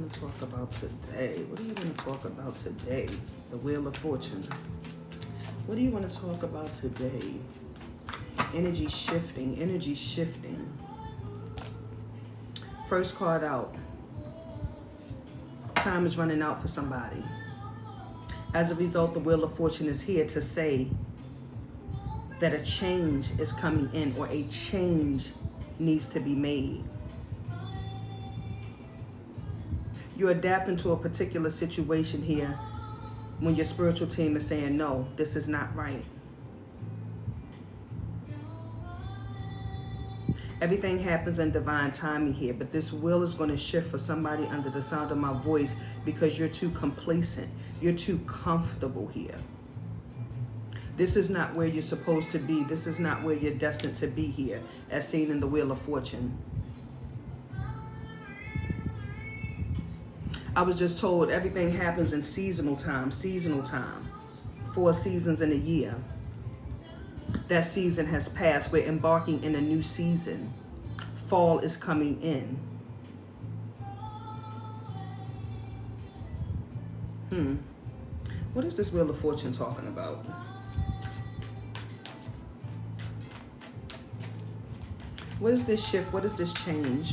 want to talk about today? What do you want to talk about today? The Wheel of Fortune. What do you want to talk about today? Energy shifting, energy shifting. First card out. Time is running out for somebody. As a result, the Wheel of Fortune is here to say that a change is coming in, or a change needs to be made. You're adapting to a particular situation here when your spiritual team is saying, no, this is not right. Everything happens in divine timing here, but this wheel is going to shift for somebody under the sound of my voice because you're too complacent. You're too comfortable here. This is not where you're supposed to be. This is not where you're destined to be here, as seen in the Wheel of Fortune. I was just told everything happens in seasonal time, 4 seasons in a year. That season has passed. We're embarking in a new season. Fall is coming in. What is this Wheel of Fortune talking about? What is this shift? What is this change?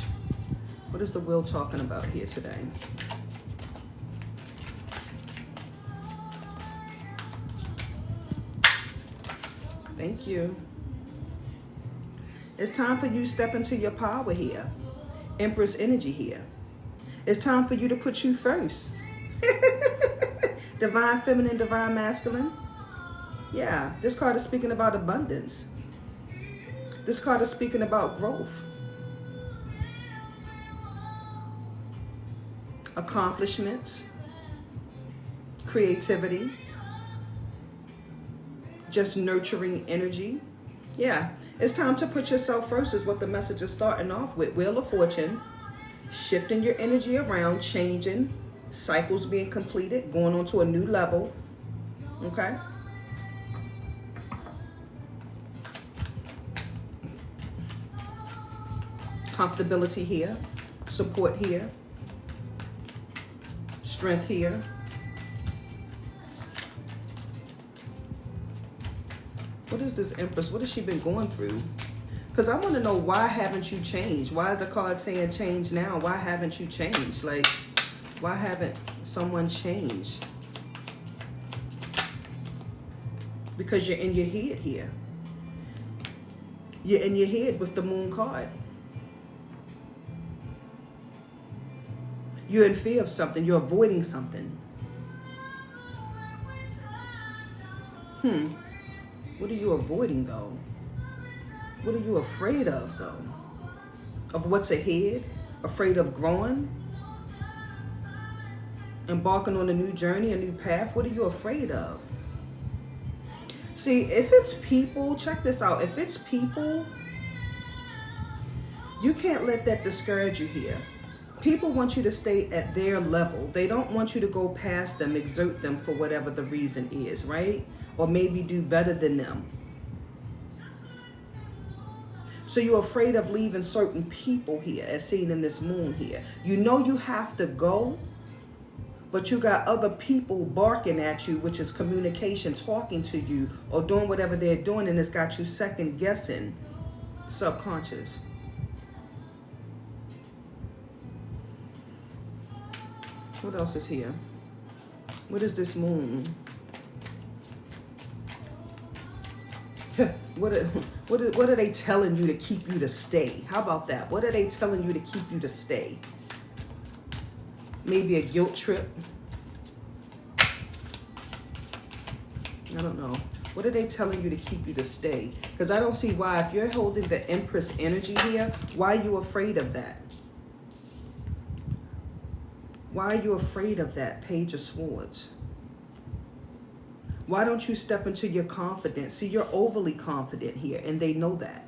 What is the wheel talking about here today? Thank you. It's time for you to step into your power here. Empress energy here. It's time for you to put you first. Divine feminine, divine masculine. Yeah, this card is speaking about abundance. This card is speaking about growth. Accomplishments. Creativity. Just nurturing energy. Yeah, it's time to put yourself first is what the message is starting off with. Wheel of Fortune, shifting your energy around, changing, cycles being completed, going on to a new level. Okay? Comfortability here, support here, strength here. What is this Empress? What has she been going through? Because I want to know, why haven't you changed? Why is the card saying change now? Why haven't you changed? Like, why haven't someone changed? Because you're in your head here. You're in your head with the Moon card. You're in fear of something. You're avoiding something. What are you avoiding, though? What are you afraid of, though? Of what's ahead? Afraid of growing? Embarking on a new journey, a new path? What are you afraid of? See, if it's people, check this out. If it's people, you can't let that discourage you here. People want you to stay at their level. They don't want you to go past them, exert them for whatever the reason is, right? Or maybe do better than them. So you're afraid of leaving certain people here, as seen in this moon here. You know you have to go, but you got other people barking at you, which is communication, talking to you, or doing whatever they're doing, and it's got you second guessing, subconscious. What else is here? What is this moon? What are they telling you to keep you to stay? How about that? What are they telling you to keep you to stay? Maybe a guilt trip? I don't know. What are they telling you to keep you to stay? Because I don't see why, if you're holding the Empress energy here, why are you afraid of that? Why are you afraid of that Page of Swords? Why don't you step into your confidence? See, you're overly confident here, and they know that.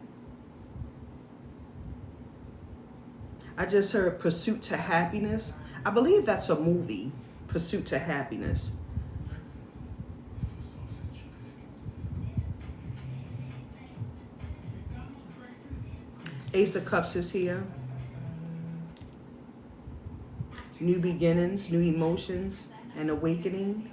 I just heard Pursuit to Happiness. I believe that's a movie, Pursuit to Happiness. Ace of Cups is here. new beginnings, new emotions, and awakening.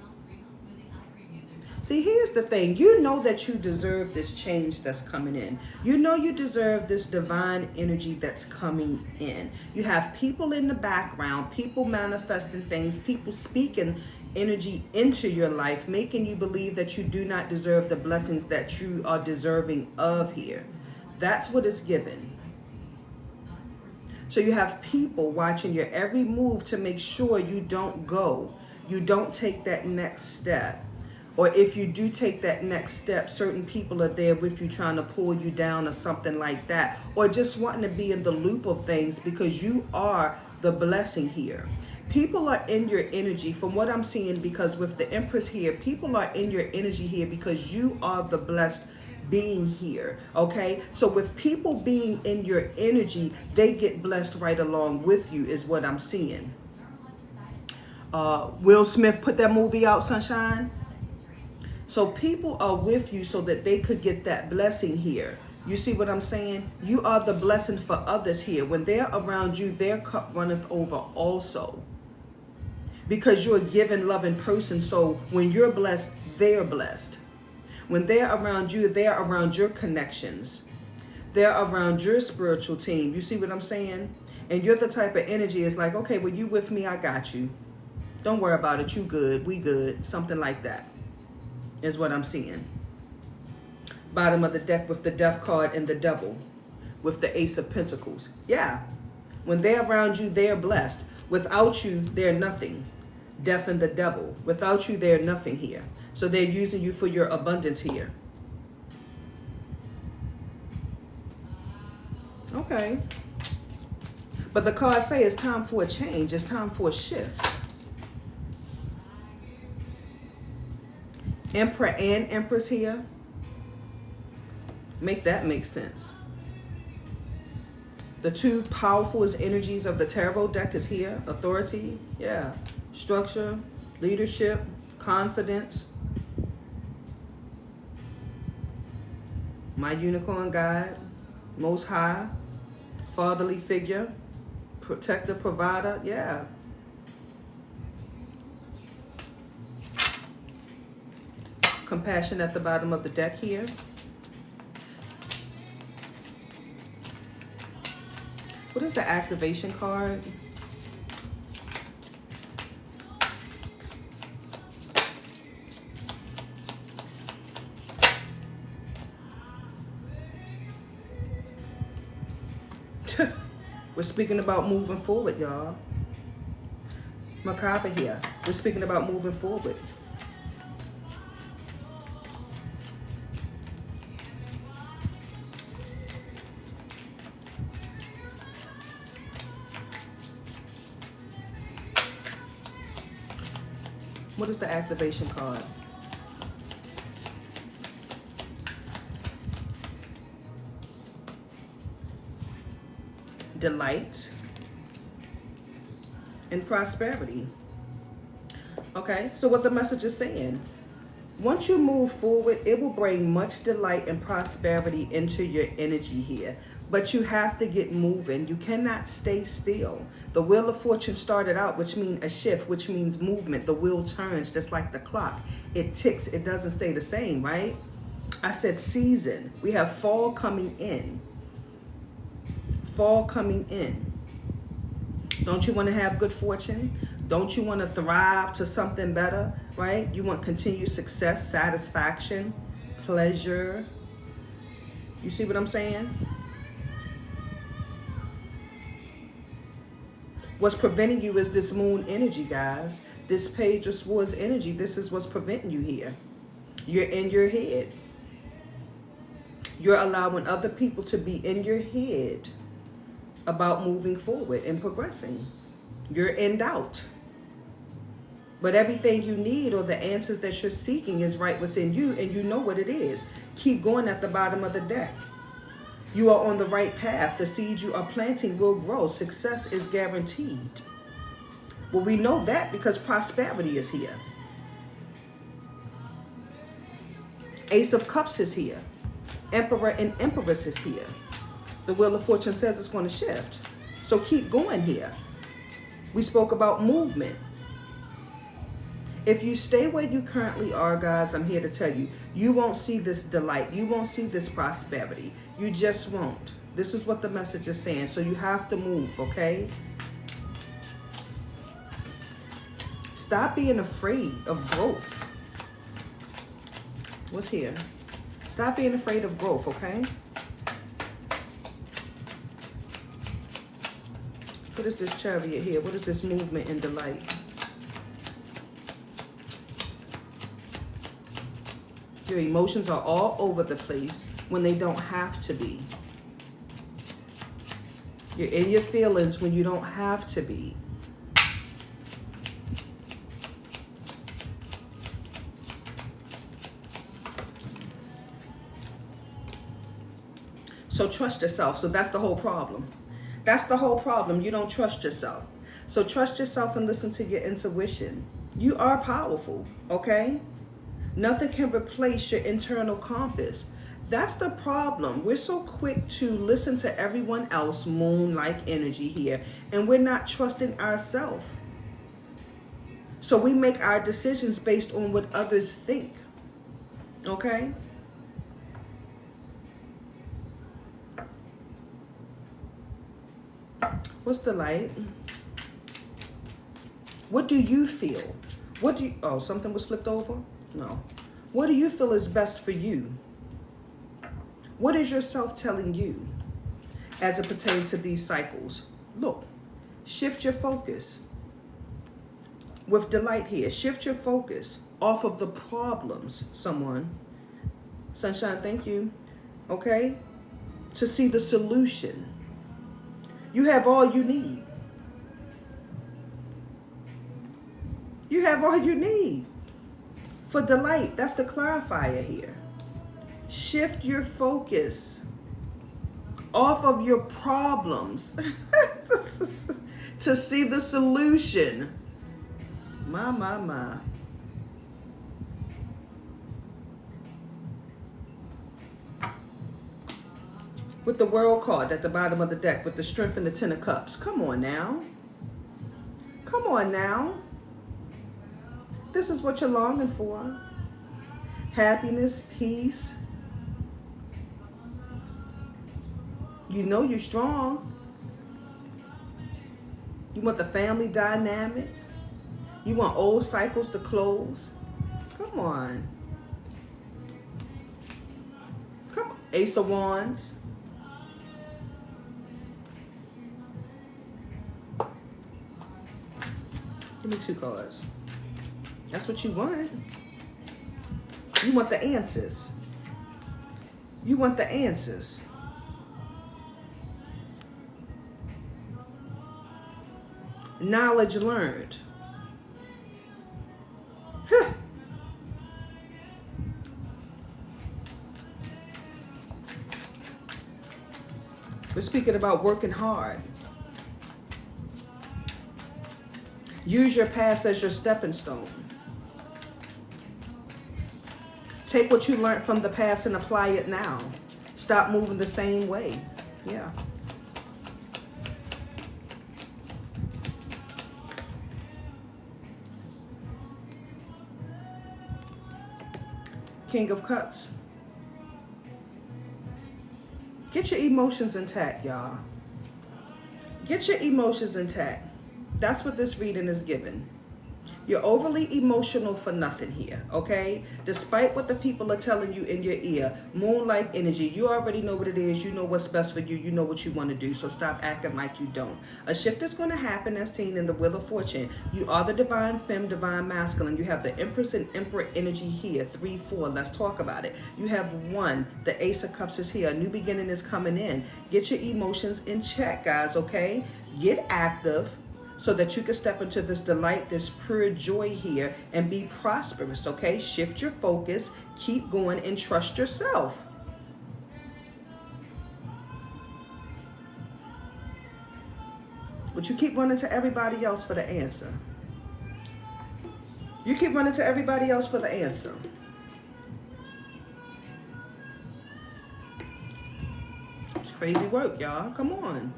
See, here's the thing. You know that you deserve this change that's coming in. You know you deserve this divine energy that's coming in. You have people in the background, people manifesting things, people speaking energy into your life, making you believe that you do not deserve the blessings that you are deserving of here. That's what it's given. So you have people watching your every move to make sure you don't go. You don't take that next step. Or if you do take that next step, certain people are there with you trying to pull you down or something like that. Or just wanting to be in the loop of things because you are the blessing here. People are in your energy from what I'm seeing, because with the Empress here, people are in your energy here because you are the blessed being here. Okay, so with people being in your energy, they get blessed right along with you is what I'm seeing. Will Smith put that movie out, Sunshine. So people are with you so that they could get that blessing here. You see what I'm saying? You are the blessing for others here. When they're around you, their cup runneth over also. Because you're a giving, loving person. So when you're blessed, they're blessed. When they're around you, they're around your connections. They're around your spiritual team. You see what I'm saying? And you're the type of energy is like, okay, well, you with me, I got you. Don't worry about it. You good. We good. Something like that is what I'm seeing. Bottom of the deck with the Death card and the Devil with the Ace of Pentacles. Yeah. When they're around you, they're blessed. Without you, they're nothing. Death and the Devil. Without you, they're nothing here. So they're using you for your abundance here. Okay. But the cards say it's time for a change. It's time for a shift. Emperor and Empress here. Make that make sense. The two powerful energies of the tarot deck is here. Authority, yeah. Structure, leadership, confidence. My unicorn guide, Most High, fatherly figure, protector, provider, yeah. Compassion at the bottom of the deck here. What is the activation card? We're speaking about moving forward, y'all. Macabre here. We're speaking about moving forward. What is the activation card? Delight and prosperity. Okay, so what the message is saying, once you move forward, it will bring much delight and prosperity into your energy here. But you have to get moving. You cannot stay still. The Wheel of Fortune started out, which means a shift, which means movement. The wheel turns just like the clock. It ticks. It doesn't stay the same, right? I said season. We have fall coming in. Fall coming in. Don't you want to have good fortune? Don't you want to thrive to something better, right? You want continued success, satisfaction, pleasure. You see what I'm saying? What's preventing you is this moon energy, guys. This Page of Swords energy. This is what's preventing you here. You're in your head. You're allowing other people to be in your head about moving forward and progressing. You're in doubt. But everything you need or the answers that you're seeking is right within you, and you know what it is. Keep going at the bottom of the deck. You are on the right path. The seeds you are planting will grow. Success is guaranteed. Well, we know that because prosperity is here. Ace of Cups is here. Emperor and Empress is here. The Wheel of Fortune says it's going to shift. So keep going here. We spoke about movement. If you stay where you currently are, guys, I'm here to tell you, you won't see this delight. You won't see this prosperity. You just won't. This is what the message is saying. So you have to move, okay? Stop being afraid of growth. What's here? Stop being afraid of growth, okay? What is this chariot here? What is this movement and delight? Your emotions are all over the place when they don't have to be. You're in your feelings when you don't have to be. So trust yourself. So that's the whole problem. That's the whole problem. You don't trust yourself. So trust yourself and listen to your intuition. You are powerful, okay? Nothing can replace your internal compass. That's the problem. We're so quick to listen to everyone else, moon-like energy here, and we're not trusting ourselves. So we make our decisions based on what others think, okay? What's the light? What do you feel? What do you, oh, something was flipped over? No. What do you feel is best for you? What is yourself telling you as it pertains to these cycles? Look, shift your focus. With delight here, shift your focus off of the problems, someone. Sunshine, thank you. Okay? To see the solution. You have all you need. You have all you need. For delight, that's the clarifier here. Shift your focus off of your problems to see the solution. My. With the World card at the bottom of the deck, with the Strength and the Ten of Cups. Come on now. Come on now. This is what you're longing for. Happiness, peace. You know you're strong. You want the family dynamic. You want old cycles to close. Come on. Come on. Ace of Wands. Give me 2 cards. That's what you want. You want the answers. You want the answers. Knowledge learned. Huh. We're speaking about working hard. Use your past as your stepping stone. Take what you learned from the past and apply it now. Stop moving the same way. Yeah. King of Cups. Get your emotions intact, y'all. Get your emotions intact. That's what this reading is giving. You're overly emotional for nothing here, okay? Despite what the people are telling you in your ear, moon-like energy, you already know what it is. You know what's best for you. You know what you want to do, so stop acting like you don't. A shift is going to happen as seen in the Wheel of Fortune. You are the divine femme, divine masculine. You have the Empress and Emperor energy here, 3, 4. Let's talk about it. You have 1. The Ace of Cups is here. A new beginning is coming in. Get your emotions in check, guys, okay? Get active, so that you can step into this delight, this pure joy here, and be prosperous, okay? Shift your focus, keep going, and trust yourself. But you keep running to everybody else for the answer. You keep running to everybody else for the answer. It's crazy work, y'all. Come on.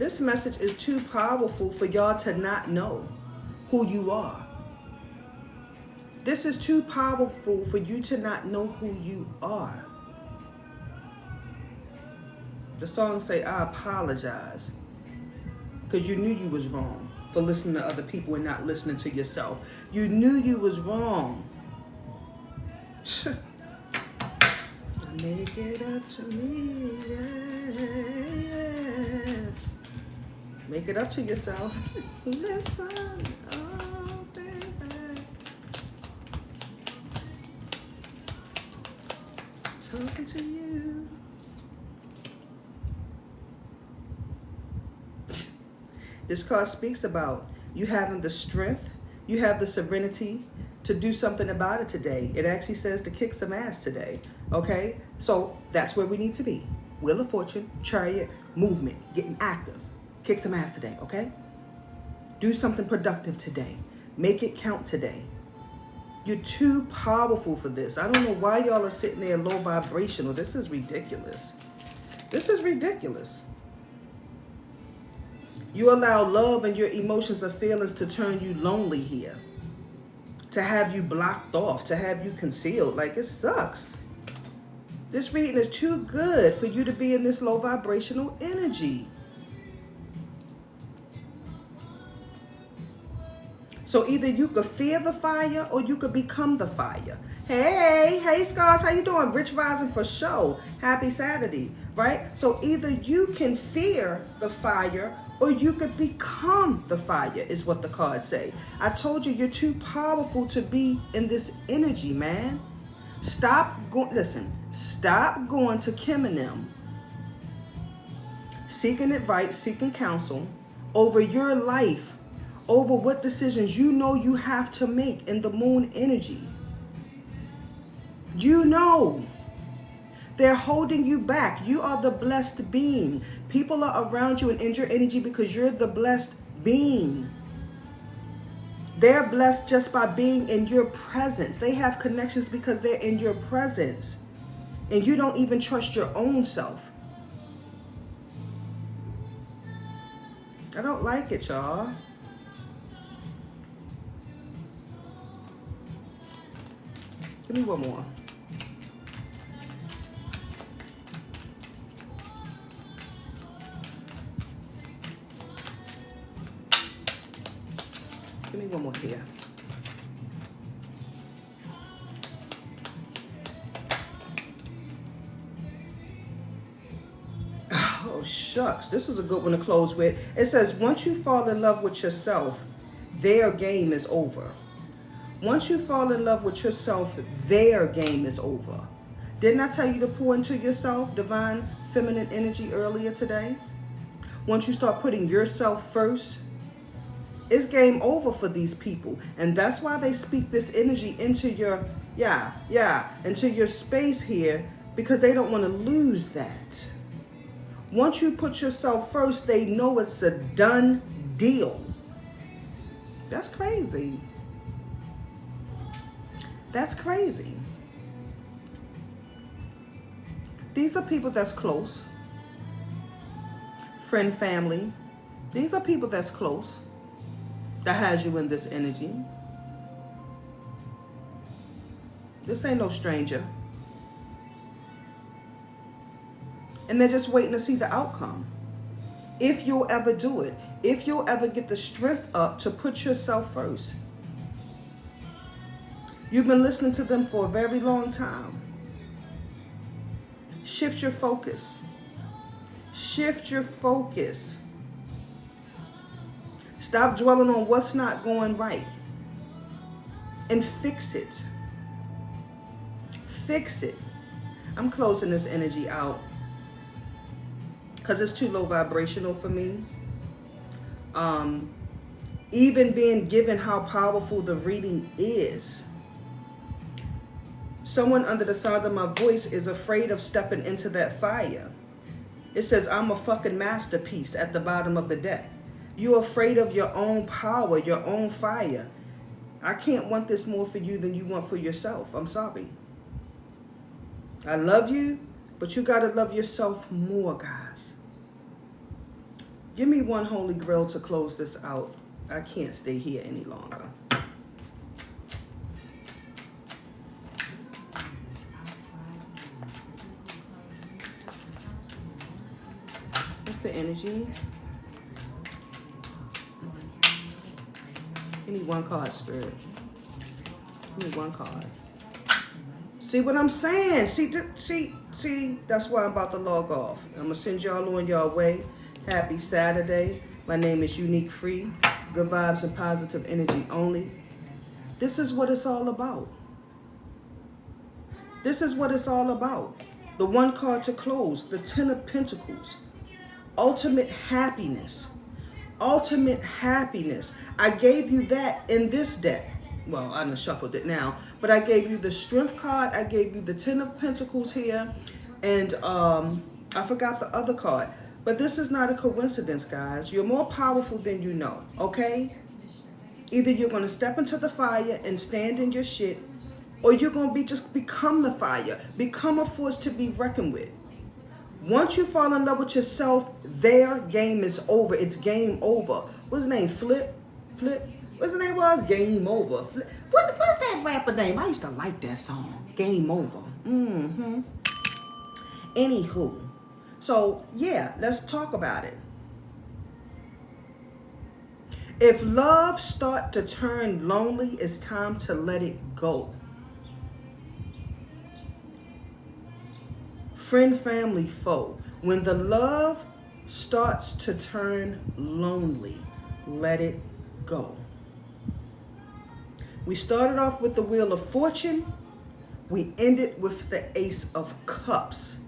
This message is too powerful for y'all to not know who you are. This is too powerful for you to not know who you are. The song say, I apologize, because you knew you was wrong for listening to other people and not listening to yourself. You knew you was wrong. Make it up to me, yes. Make it up to yourself. Listen, oh baby. Talking to you. This card speaks about you having the strength, you have the serenity to do something about it today. It actually says to kick some ass today. Okay? So that's where we need to be. Wheel of Fortune, Chariot, movement, getting active. Kick some ass today, okay? Do something productive today. Make it count today. You're too powerful for this. I don't know why y'all are sitting there low vibrational. This is ridiculous. This is ridiculous. You allow love and your emotions or feelings to turn you lonely here. To have you blocked off, to have you concealed. Like, it sucks. This reading is too good for you to be in this low vibrational energy. So either you could fear the fire or you could become the fire. Hey Scars, how you doing? Rich Rising for show. Happy Saturday, right? So either you can fear the fire or you could become the fire, is what the cards say. I told you, you're too powerful to be in this energy, man. Stop going to Kim and them, seeking advice, seeking counsel over your life, over what decisions you know you have to make in the moon energy. You know. They're holding you back. You are the blessed being. People are around you and in your energy because you're the blessed being. They're blessed just by being in your presence. They have connections because they're in your presence. And you don't even trust your own self. I don't like it, y'all. Give me one more. Give me one more here. Oh, shucks. This is a good one to close with. It says, once you fall in love with yourself, their game is over. Once you fall in love with yourself, their game is over. Didn't I tell you to pour into yourself divine feminine energy earlier today? Once you start putting yourself first, it's game over for these people. And that's why they speak this energy into your, into your space here, because they don't want to lose that. Once you put yourself first, they know it's a done deal. That's crazy. That's crazy. These are people that's close. Friend, family. These are people that's close. That has you in this energy. This ain't no stranger. And they're just waiting to see the outcome. If you'll ever do it. If you'll ever get the strength up to put yourself first. You've been listening to them for a very long time. Shift your focus. Shift your focus. Stop dwelling on what's not going right. And fix it. Fix it. I'm closing this energy out because it's too low vibrational for me. Even being given how powerful the reading is. Someone under the sound of my voice is afraid of stepping into that fire. It says, I'm a fucking masterpiece at the bottom of the deck. You're afraid of your own power, your own fire. I can't want this more for you than you want for yourself. I'm sorry. I love you, but you got to love yourself more, guys. Give me one holy grail to close this out. I can't stay here any longer. What's the energy? Give me one card, Spirit. Give me one card. See what I'm saying? See, that's why I'm about to log off. I'm going to send y'all on your way. Happy Saturday. My name is UniqFre. Good vibes and positive energy only. This is what it's all about. This is what it's all about. The one card to close, the Ten of Pentacles. Ultimate happiness. Ultimate happiness. I gave you that in this deck. Well, I done shuffled it now. But I gave you the Strength card. I gave you the Ten of Pentacles here. And I forgot the other card. But this is not a coincidence, guys. You're more powerful than you know, okay? Either you're going to step into the fire and stand in your shit, or you're going to just become the fire. Become a force to be reckoned with. Once you fall in love with yourself, their game is over. It's game over. What's his name? Flip? What's his name was? Game Over. Flip. What's that rapper name? I used to like that song. Game Over. Anywho. So, yeah, let's talk about it. If love start to turn lonely, it's time to let it go. Friend, family, foe. When the love starts to turn lonely, let it go. We started off with the Wheel of Fortune. We ended with the Ace of Cups.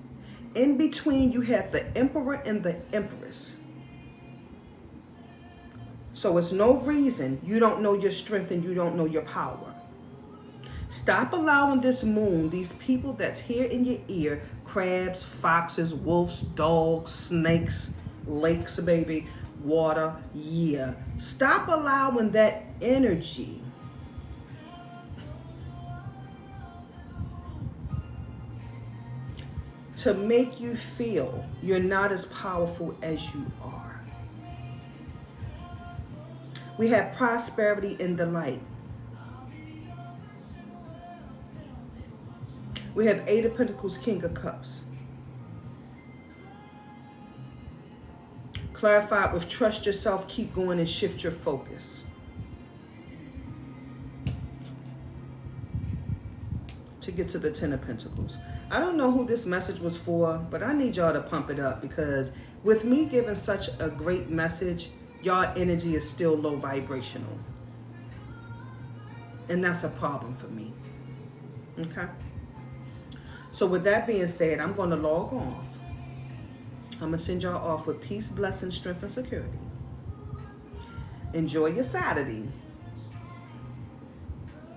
In between, you have the Emperor and the Empress. So it's no reason you don't know your strength and you don't know your power. Stop allowing this moon, these people that's here in your ear, crabs, foxes, wolves, dogs, snakes, lakes, baby, water, yeah. Stop allowing that energy to make you feel you're not as powerful as you are. We have prosperity in the light. We have Eight of Pentacles, King of Cups. Clarified with trust yourself, keep going, and shift your focus. To get to the Ten of Pentacles. I don't know who this message was for, but I need y'all to pump it up, because with me giving such a great message, y'all energy is still low vibrational. And that's a problem for me. Okay? So with that being said, I'm going to log off. I'm going to send y'all off with peace, blessing, strength, and security. Enjoy your Saturday.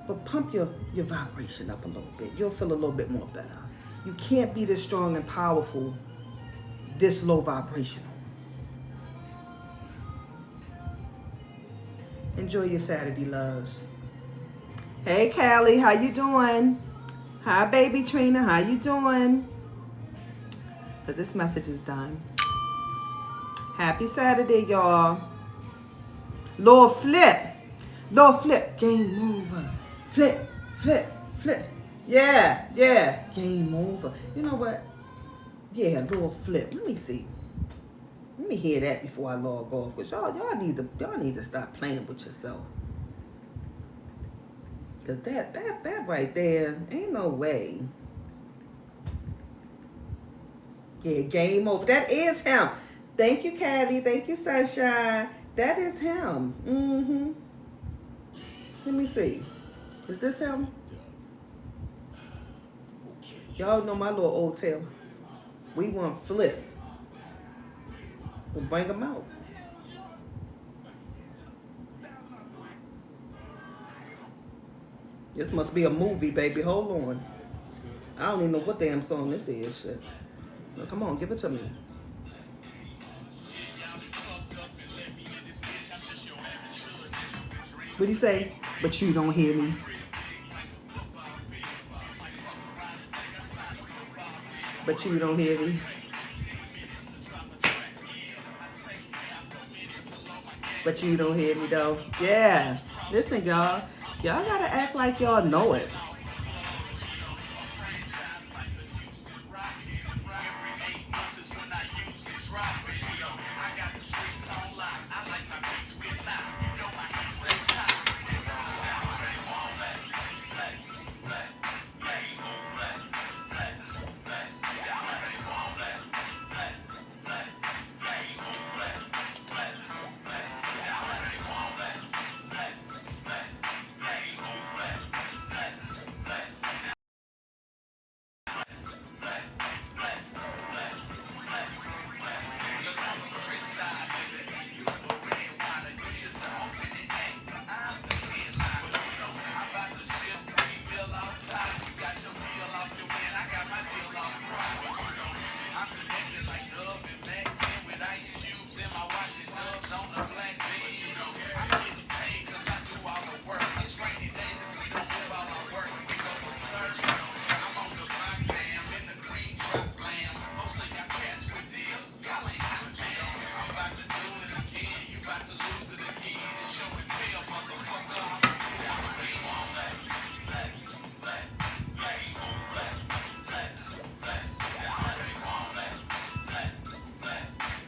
But pump your vibration up a little bit. You'll feel a little bit more better. You can't be this strong and powerful, this low vibrational. Enjoy your Saturday, loves. Hey, Callie, how you doing? Hi, baby Trina, how you doing? Because this message is done. Happy Saturday, y'all. Lord Flip. Lord Flip. Game over. Flip, flip, flip. Yeah, yeah. Game over. You know what? Yeah, Lord Flip. Let me see. Let me hear that before I log off. Because y'all need to stop playing with yourself. Because that right there, ain't no way. Yeah, game over. That is him. Thank you, Caddy. Thank you, Sunshine. That is him. Mm-hmm. Let me see. Is this him? Y'all know my little old tale. We want Flip. We'll bring him out. This must be a movie, baby. Hold on. I don't even know what damn song this is. Shit. Now, come on, give it to me. What'd he say? But you don't hear me. But you don't hear me. But you don't hear me though. Yeah. Listen, y'all. Y'all gotta act like y'all know it.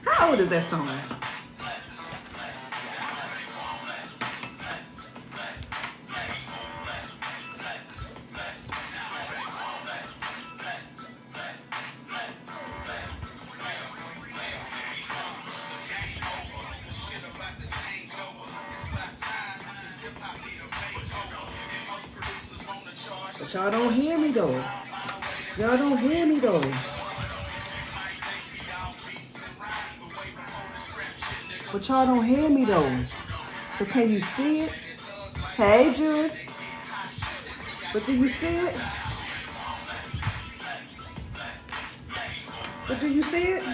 How old is that song? But y'all don't hear me though. Y'all don't hear me though. But y'all don't hear me though. So can you see it? Hey, Judith. But do you see it? But do you see it?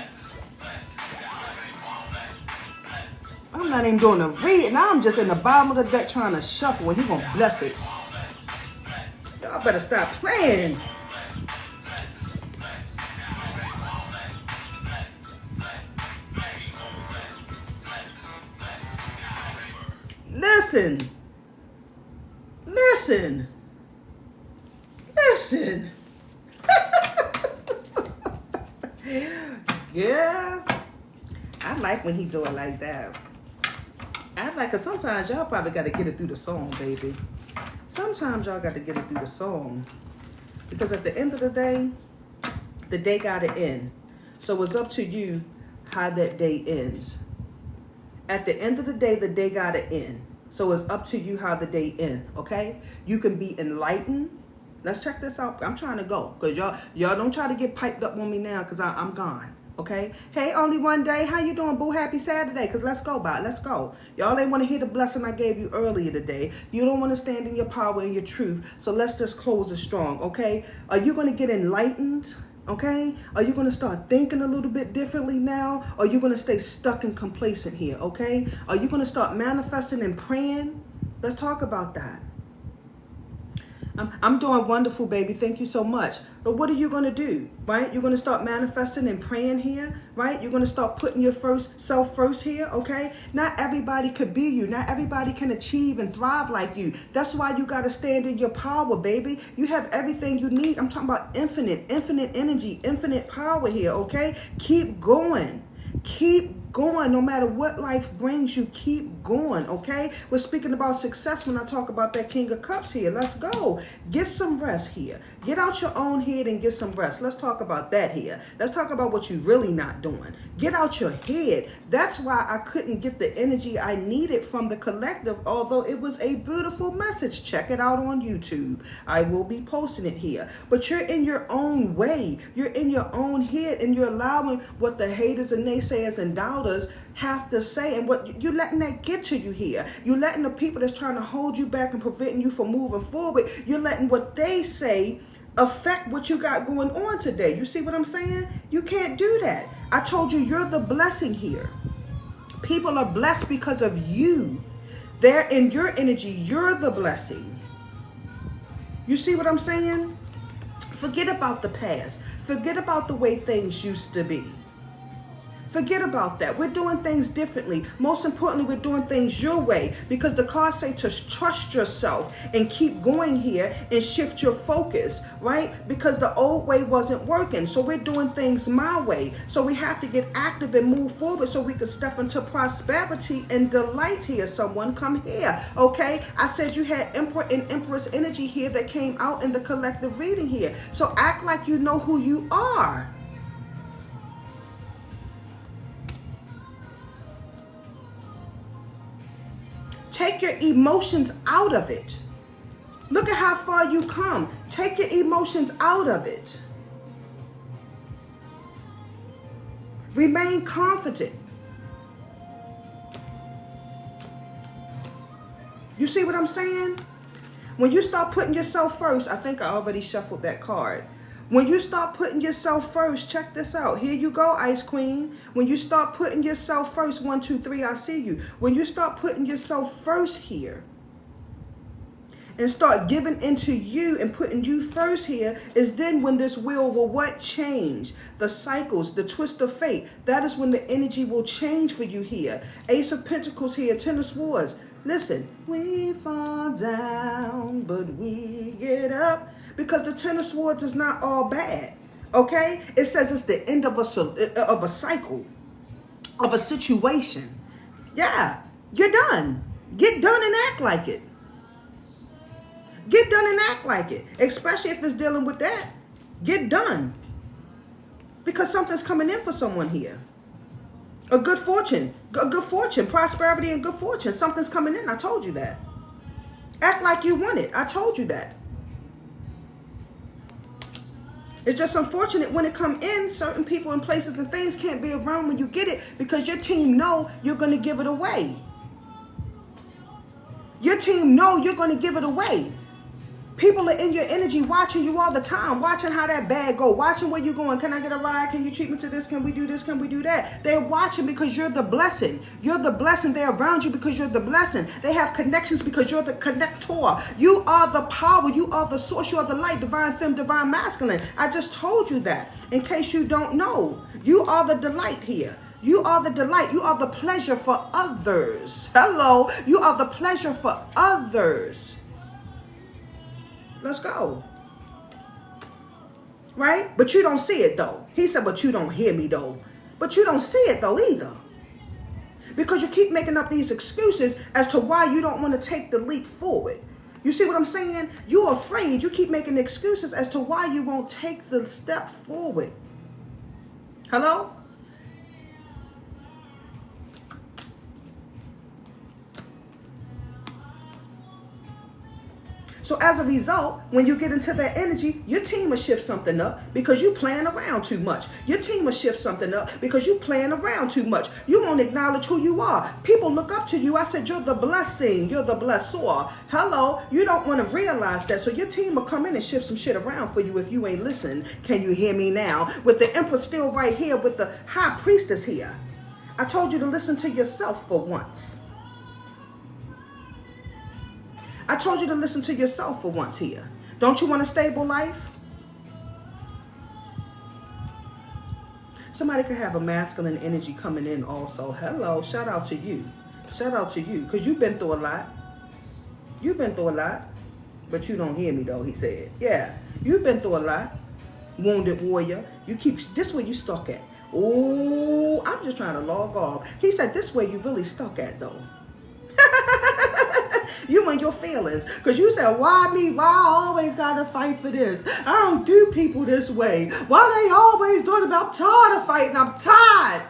I'm not even doing a read. Now I'm just in the bottom of the deck trying to shuffle and he gonna bless it. Y'all better stop playing. Listen. Listen. Listen. Yeah. I like when he do it like that. I like, cause sometimes y'all probably got to get it through the song, baby. Sometimes y'all got to get it through the song. Because at the end of the day got to end. So it's up to you how that day ends. At the end of the day got to end. So it's up to you how the day ends, okay? You can be enlightened. Let's check this out. I'm trying to go. Because y'all don't try to get piped up on me now because I'm gone. Okay? Hey, only one day. How you doing, boo? Happy Saturday. Because let's go, bye. Let's go. Y'all ain't want to hear the blessing I gave you earlier today. You don't want to stand in your power and your truth. So let's just close it strong, okay? Are you going to get enlightened? Okay? Are you going to start thinking a little bit differently now? Or are you going to stay stuck and complacent here, okay? Are you going to start manifesting and praying? Let's talk about that. I'm doing wonderful, baby. Thank you so much. But what are you going to do, right? You're going to start manifesting and praying here, right? You're going to start putting your self first here, okay? Not everybody could be you. Not everybody can achieve and thrive like you. That's why you got to stand in your power, baby. You have everything you need. I'm talking about infinite energy, infinite power here, okay? Keep going. Keep going. No matter what life brings you, keep going, okay? We're speaking about success when I talk about that King of Cups here. Let's go. Get some rest here. Get out your own head and get some rest. Let's talk about that here. Let's talk about what you're really not doing. Get out your head. That's why I couldn't get the energy I needed from the collective, although it was a beautiful message. Check it out on YouTube. I will be posting it here. But you're in your own way. You're in your own head, and you're allowing what the haters and naysayers and doubters have to say, and what you're letting that get to you here. You're letting the people that's trying to hold you back and preventing you from moving forward, you're letting what they say affect what you got going on today. You see what I'm saying? You can't do that. I told you, you're the blessing here. People are blessed because of you. They're in your energy. You're the blessing. You see what I'm saying? Forget about the past. Forget about the way things used to be. Forget about that. We're doing things differently. Most importantly, we're doing things your way, because the cards say to trust yourself and keep going here and shift your focus, right? Because the old way wasn't working. So we're doing things my way. So we have to get active and move forward so we can step into prosperity and delight here. Someone come here, okay? I said you had Emperor and Empress energy here that came out in the collective reading here. So act like you know who you are. Take your emotions out of it. Look at how far you come. Take your emotions out of it. Remain confident. You see what I'm saying? When you start putting yourself first, I think I already shuffled that card. When you start putting yourself first, check this out. Here you go, Ice Queen. When you start putting yourself first, 1, 2, 3, I see you. When you start putting yourself first here and start giving into you and putting you first here, is then when this wheel will what? Change. The cycles, the twist of fate. That is when the energy will change for you here. Ace of Pentacles here, Ten of Swords. Listen, we fall down, but we get up. Because the Ten of Swords is not all bad, okay? It says it's the end of a cycle, of a situation. Yeah, you're done. Get done and act like it. Get done and act like it, especially if it's dealing with that. Get done. Because something's coming in for someone here. A good fortune, prosperity and good fortune. Something's coming in, I told you that. Act like you want it, I told you that. It's just unfortunate when it come in, certain people and places and things can't be around when you get it, because your team know you're going to give it away. Your team know you're going to give it away. People are in your energy watching you all the time, watching how that bag go, watching where you're going. Can I get a ride? Can you treat me to this? Can we do this? Can we do that? They're watching because you're the blessing. You're the blessing. They're around you because you're the blessing. They have connections because you're the connector. You are the power. You are the source. You are the light, divine femme, divine masculine. I just told you that in case you don't know. You are the delight here. You are the delight. You are the pleasure for others. Hello. You are the pleasure for others. Let's go. Right? But you don't see it though. He said, but you don't hear me though. But you don't see it though either. Because you keep making up these excuses as to why you don't want to take the leap forward. You see what I'm saying? You're afraid. You keep making excuses as to why you won't take the step forward. Hello? So as a result, when you get into that energy, your team will shift something up because you playing around too much. Your team will shift something up because you playing around too much. You won't acknowledge who you are. People look up to you. I said, you're the blessing. You're the blessor. Hello. You don't want to realize that. So your team will come in and shift some shit around for you if you ain't listening. Can you hear me now? With the Empress still right here, with the High Priestess here. I told you to listen to yourself for once. I told you to listen to yourself for once here. Don't you want a stable life? Somebody could have a masculine energy coming in also. Hello, shout out to you. Shout out to you, because you've been through a lot. You've been through a lot. But you don't hear me though, he said. Yeah, you've been through a lot. Wounded warrior. You keep, this where you stuck at. Oh, I'm just trying to log off. He said this way you really stuck at though. You and your feelings. Because you said, why me? Why I always got to fight for this? I don't do people this way. Why they always doing it? I'm tired of fighting. I'm tired.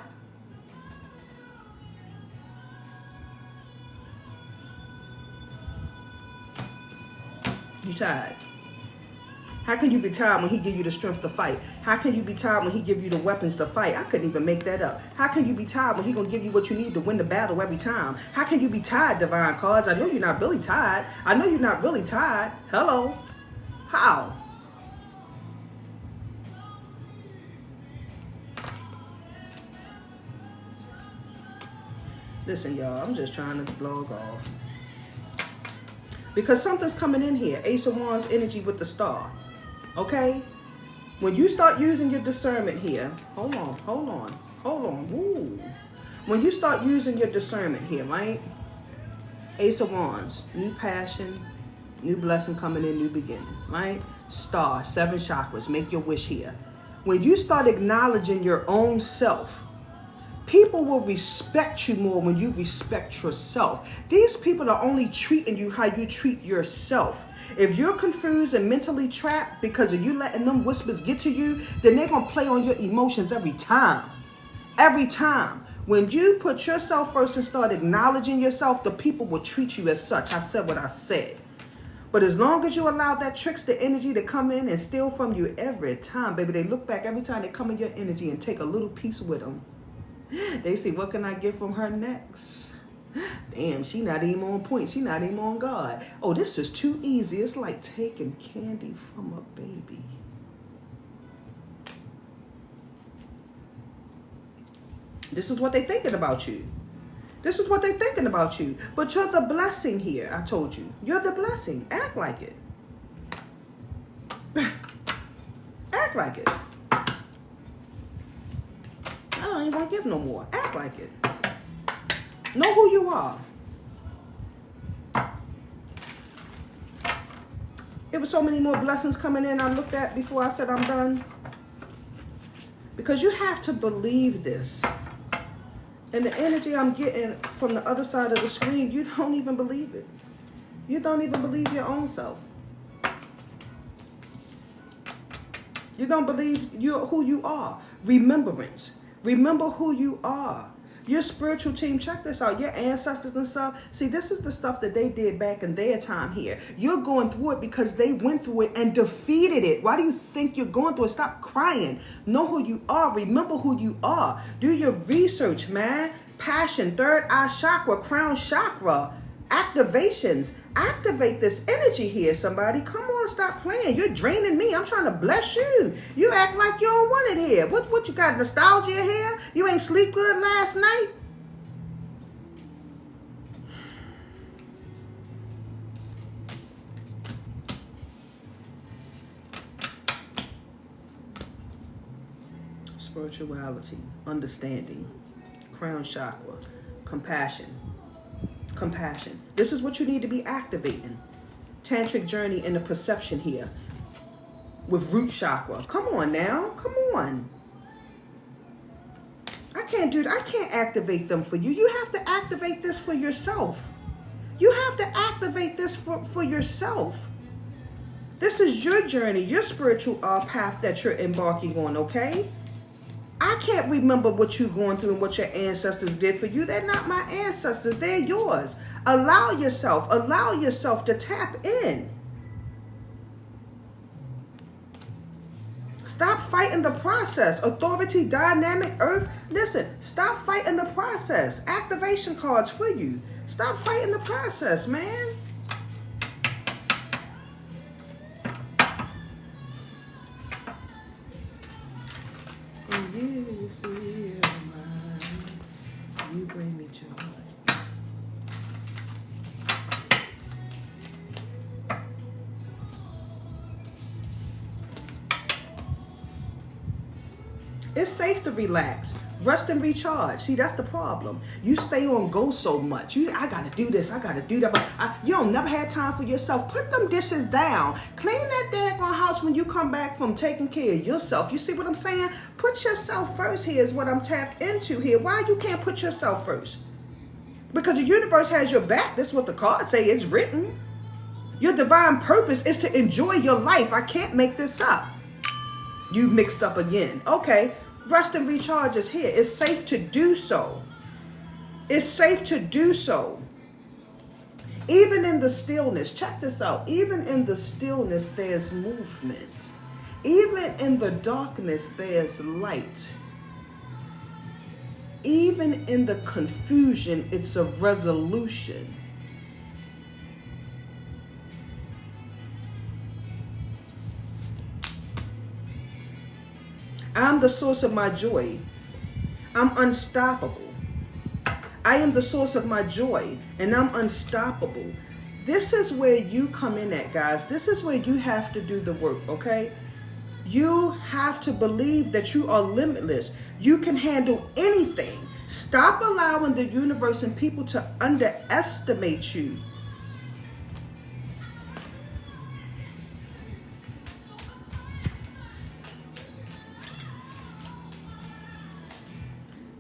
You tired. How can you be tired when he give you the strength to fight? How can you be tired when he give you the weapons to fight? I couldn't even make that up. How can you be tired when he gonna give you what you need to win the battle every time? How can you be tired, divine cards? I know you're not really tired. I know you're not really tired. Hello. How? Listen, y'all, I'm just trying to log off. Because something's coming in here. Ace of Wands energy with the star. Okay? When you start using your discernment here, hold on. Hold on. Woo. When you start using your discernment here, right? Ace of Wands, new passion, new blessing coming in, new beginning, right? Star, 7 chakras, make your wish here. When you start acknowledging your own self, people will respect you more when you respect yourself. These people are only treating you how you treat yourself. If you're confused and mentally trapped because of you letting them whispers get to you, then they're going to play on your emotions every time. Every time. When you put yourself first and start acknowledging yourself, the people will treat you as such. I said what I said. But as long as you allow that trickster energy to come in and steal from you every time, baby, they look back every time they come in your energy and take a little piece with them. They see, what can I get from her next? Damn, she not even on point. She not even on guard. Oh, this is too easy. It's like taking candy from a baby. This is what they thinking about you. This is what they thinking about you. But you're the blessing here, I told you. You're the blessing. Act like it. Act like it. I don't even want to give no more. Act like it. Know who you are. It was so many more blessings coming in I looked at before I said I'm done. Because you have to believe this. And the energy I'm getting from the other side of the screen, you don't even believe it. You don't even believe your own self. You don't believe who you are. Remembrance. Remember who you are. Your spiritual team, check this out. Your ancestors and stuff. See, this is the stuff that they did back in their time here. You're going through it because they went through it and defeated it. Why do you think you're going through it? Stop crying. Know who you are. Remember who you are. Do your research, man. Passion, third eye chakra, crown chakra. Activations. Activate this energy here, somebody. Come on, stop playing. You're draining me. I'm trying to bless you. You act like you don't want it here. What you got, nostalgia here? You ain't sleep good last night? Spirituality, understanding, crown chakra, compassion. Compassion. This is what you need to be activating. Tantric journey in the perception here with root chakra. Come on now. Come on. I can't do that. I can't activate them for you. You have to activate this for yourself. You have to activate this for yourself. This is your journey, your spiritual path that you're embarking on, okay? I can't remember what you're going through and what your ancestors did for you. They're not my ancestors. They're yours. Allow yourself to tap in. Stop fighting the process. Authority, dynamic, earth. Listen, stop fighting the process. Activation cards for you. Stop fighting the process, man. You feel mine. You bring me joy. It's safe to relax. Rest and recharge. See, that's the problem. You stay on go so much. I gotta do this. I gotta do that. But you don't never had time for yourself. Put them dishes down. Clean that daggone house when you come back from taking care of yourself. You see what I'm saying? Put yourself first here is what I'm tapped into here. Why you can't put yourself first? Because the universe has your back. That's what the cards say. It's written. Your divine purpose is to enjoy your life. I can't make this up. You mixed up again. Okay. Rest and recharge is here. It's safe to do so. It's safe to do so. Even in the stillness, check this out. Even in the stillness, there's movement. Even in the darkness, there's light. Even in the confusion, it's a resolution. I'm the source of my joy. I'm unstoppable. I am the source of my joy, and I'm unstoppable. This is where you come in at, guys. This is where you have to do the work, okay? You have to believe that you are limitless. You can handle anything. Stop allowing the universe and people to underestimate you.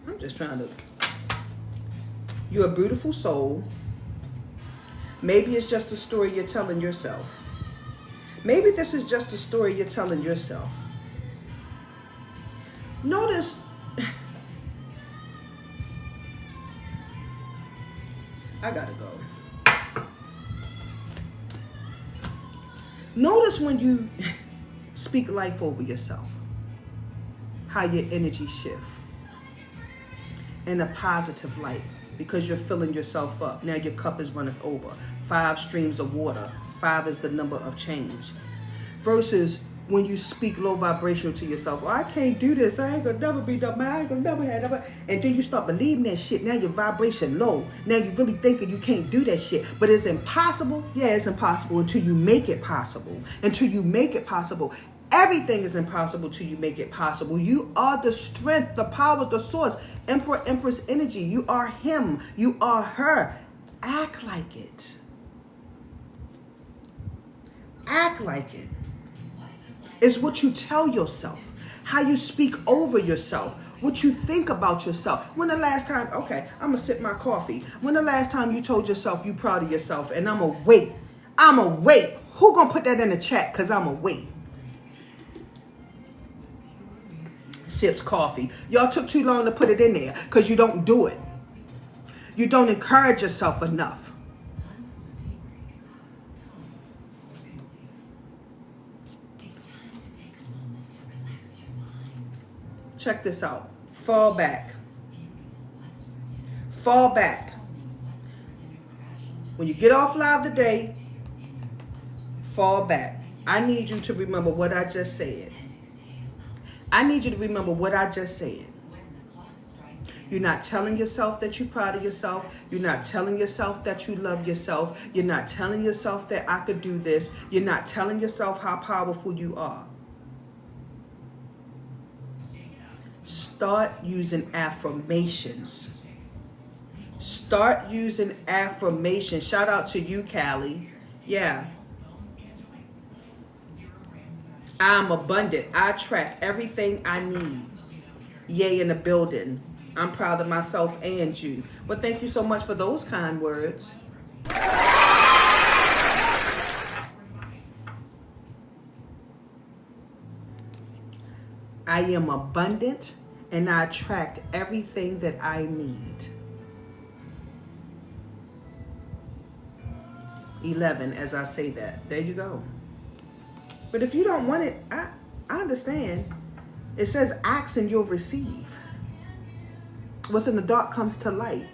I'm just trying to... You're a beautiful soul. Maybe it's just a story you're telling yourself. Maybe this is just a story you're telling yourself. Notice, I gotta go. Notice when you speak life over yourself, how your energy shifts in a positive light because you're filling yourself up. Now your cup is running over. 5 streams of water. 5 is the number of change. Versus when you speak low vibrational to yourself, oh, I can't do this. I ain't gonna never be done. I ain't gonna never have never. And then you start believing that shit. Now your vibration low. Now you really thinking you can't do that shit. But it's impossible. Yeah, it's impossible until you make it possible. Until you make it possible. Everything is impossible till you make it possible. You are the strength, the power, the source. Emperor, Empress energy. You are him. You are her. Act like it. Act like it. It's what you tell yourself, how you speak over yourself, what you think about yourself. When the last time, okay, I'm gonna sip my coffee. When the last time you told yourself you proud of yourself and I'ma wait. Who gonna put that in the chat? Cause I'ma wait. Sips coffee. Y'all took too long to put it in there because you don't do it. You don't encourage yourself enough. Check this out. Fall back. Fall back. When you get off live today, fall back. I need you to remember what I just said. I need you to remember what I just said. You're not telling yourself that you're proud of yourself. You're not telling yourself that you love yourself. You're not telling yourself that I could do this. You're not telling yourself how powerful you are. Start using affirmations. Start using affirmations. Shout out to you, Callie. Yeah. I'm abundant. I attract everything I need. Yay in the building. I'm proud of myself and you. Well, thank you so much for those kind words. I am abundant and I attract everything that I need. 11, as I say that. There you go. But if you don't want it, I understand. It says ask and you'll receive. What's in the dark comes to light.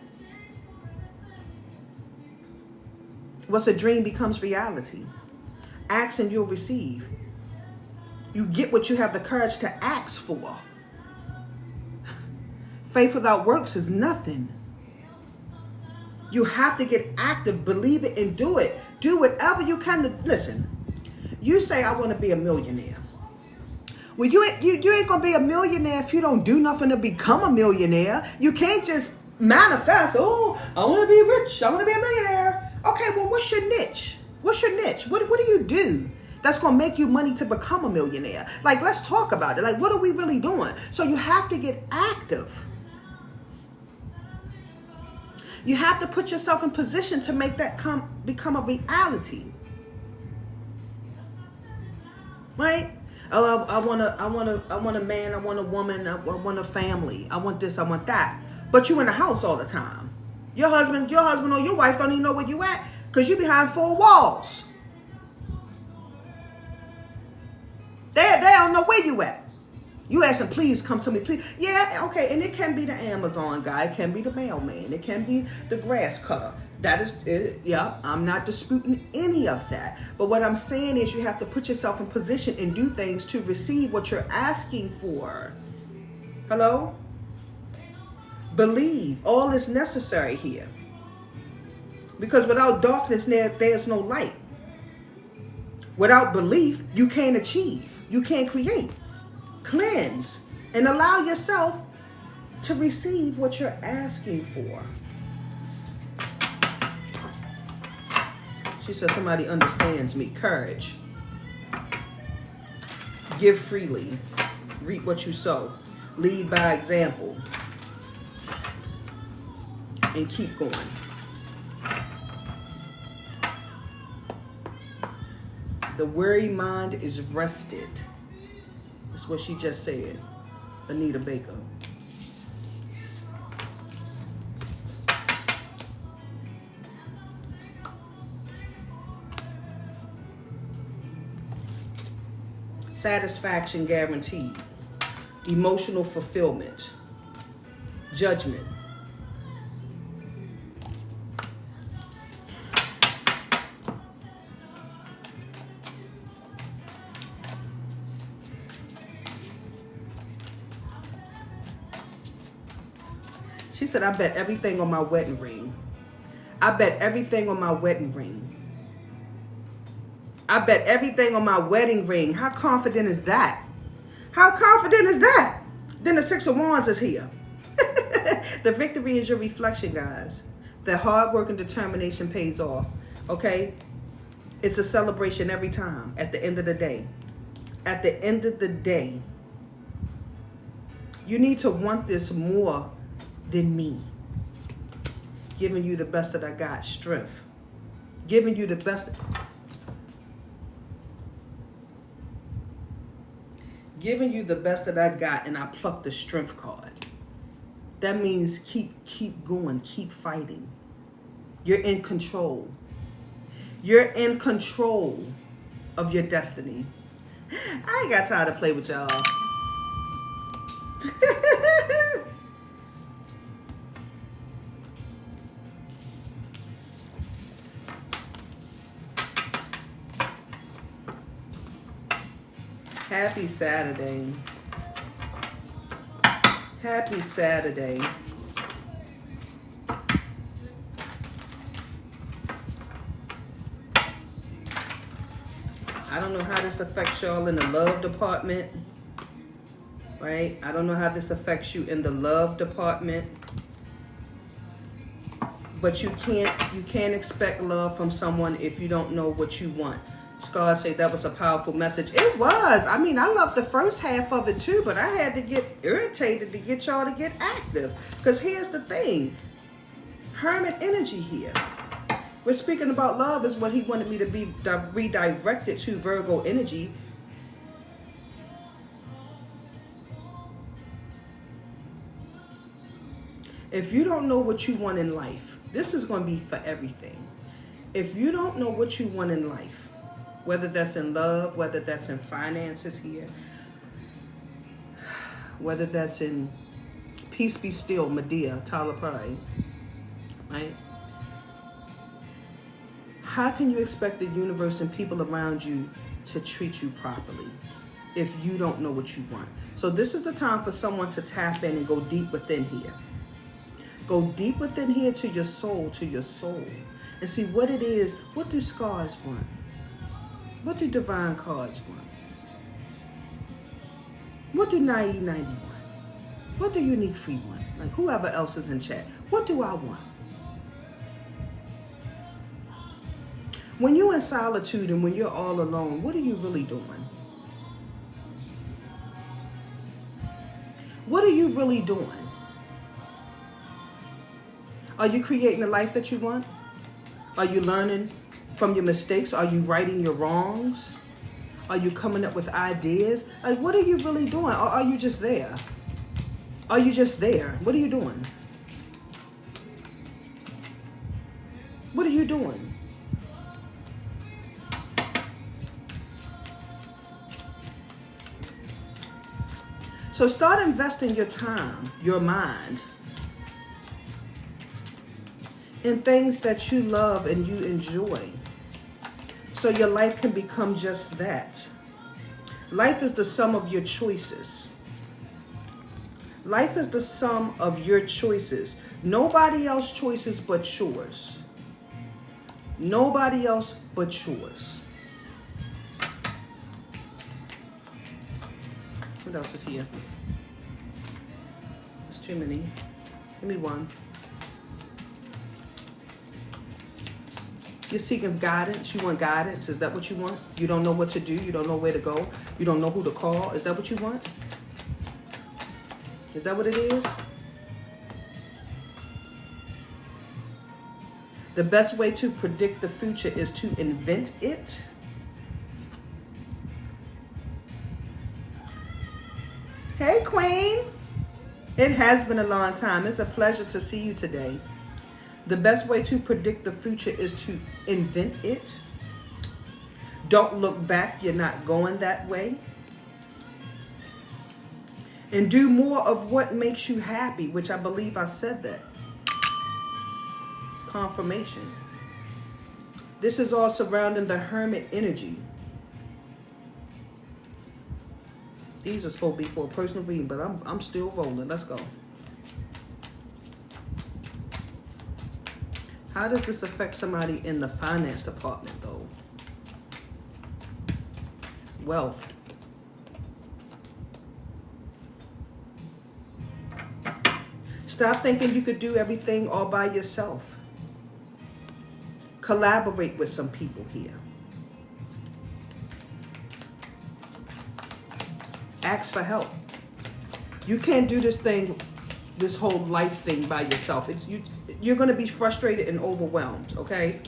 What's a dream becomes reality. Ask and you'll receive. You get what you have the courage to ask for. Faith without works is nothing. You have to get active, believe it, and do it. Do whatever you can to listen. You say, I want to be a millionaire. Well, you ain't going to be a millionaire if you don't do nothing to become a millionaire. You can't just manifest, oh, I want to be rich. I want to be a millionaire. Okay, well, what's your niche? What's your niche? What do you do that's going to make you money to become a millionaire? Like, let's talk about it. Like, what are we really doing? So you have to get active. You have to put yourself in position to make that become a reality. Right? Oh, I want a man, I want a woman, I want a family. I want this, I want that. But you in the house all the time. Your husband or your wife don't even know where you at because you behind 4 walls. They don't know where you at. You asking, please come to me, please. Yeah, okay, and it can be the Amazon guy, it can be the mailman, it can be the grass cutter. That is it. Yeah, I'm not disputing any of that. But what I'm saying is you have to put yourself in position and do things to receive what you're asking for. Hello? Believe. All is necessary here. Because without darkness, there's no light. Without belief, you can't achieve. You can't create. Cleanse and allow yourself to receive what you're asking for. She said, somebody understands me. Courage. Give freely. Reap what you sow. Lead by example. And keep going. The weary mind is rested. That's what she just said. Anita Baker. Satisfaction guaranteed. Emotional fulfillment. Judgment. She said, I bet everything on my wedding ring. I bet everything on my wedding ring. I bet everything on my wedding ring. How confident is that? How confident is that? Then the Six of Wands is here. The victory is your reflection, guys. The hard work and determination pays off. Okay? It's a celebration every time at the end of the day. At the end of the day, you need to want this more than me. Giving you the best that I got. Strength. Giving you the best. Giving you the best that I got, and I plucked the strength card. That means keep going, keep fighting. You're in control. You're in control of your destiny. I ain't got time to play with y'all. Happy Saturday. Happy Saturday. I don't know how this affects y'all in the love department. Right? I don't know how this affects you in the love department. But you can't expect love from someone if you don't know what you want. Scars say that was a powerful message. It was. I mean, I love the first half of it too, but I had to get irritated to get y'all to get active. Because here's the thing. Hermit energy here. We're speaking about love is what he wanted me to be redirected to, Virgo energy. If you don't know what you want in life, this is going to be for everything. If you don't know what you want in life, whether that's in love, whether that's in finances here, whether that's in Peace Be Still, Medea, Tyler Perry, right? How can you expect the universe and people around you to treat you properly if you don't know what you want? So this is the time for someone to tap in and go deep within here. Go deep within here to your soul, and see what it is. What do scars want? What do divine cards want? What do naive 90 want? What do UniqFre want? Like whoever else is in chat. What do I want? When you're in solitude and when you're all alone, what are you really doing? What are you really doing? Are you creating the life that you want? Are you learning from your mistakes? Are you righting your wrongs? Are you coming up with ideas? Like, what are you really doing? Or are you just there? Are you just there? What are you doing? What are you doing? So start investing your time, your mind, in things that you love and you enjoy. So your life can become just that. Life is the sum of your choices. Life is the sum of your choices. Nobody else's choices but yours. Nobody else but yours. else is here? There's too many. Give me one. You're seeking guidance. You want guidance. Is that what you want? You don't know what to do. You don't know where to go. You don't know who to call. Is that what you want? Is that what it is? The best way to predict the future is to invent it. Hey, Queen. It has been a long time. It's a pleasure to see you today. The best way to predict the future is to invent it. Don't look back. You're not going that way. And do more of what makes you happy, which I believe I said that. Confirmation. This is all surrounding the Hermit energy. These are supposed to be for a personal reading, but I'm still rolling. Let's go. How does this affect somebody in the finance department, though? Wealth. Stop thinking you could do everything all by yourself. Collaborate with some people here. Ask for help. You can't do this thing, this whole life thing by yourself. You're going to be frustrated and overwhelmed, okay?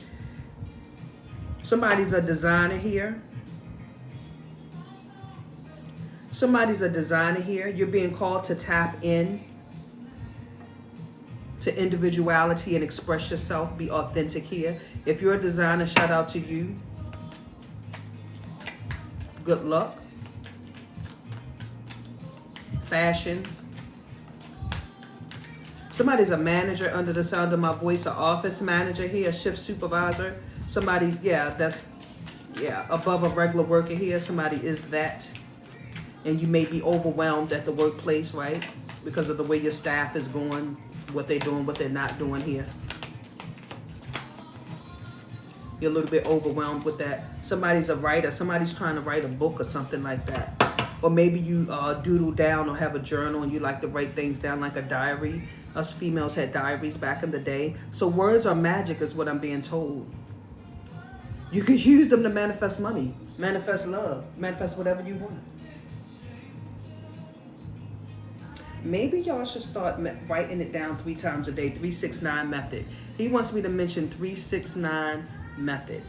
Somebody's a designer here. Somebody's a designer here. You're being called to tap in to individuality and express yourself. Be authentic here. If you're a designer, shout out to you. Good luck. Fashion. Somebody's a manager under the sound of my voice, an office manager here, a shift supervisor. Somebody, above a regular worker here. Somebody is that. And you may be overwhelmed at the workplace, right? Because of the way your staff is going, what they're doing, what they're not doing here. You're a little bit overwhelmed with that. Somebody's a writer. Somebody's trying to write a book or something like that. Or maybe you doodle down or have a journal and you like to write things down like a diary. Us females had diaries back in the day. So words are magic is what I'm being told. You could use them to manifest money, manifest love, manifest whatever you want. Maybe y'all should start writing it down 3 times a day. 369 method. He wants me to mention 369 method.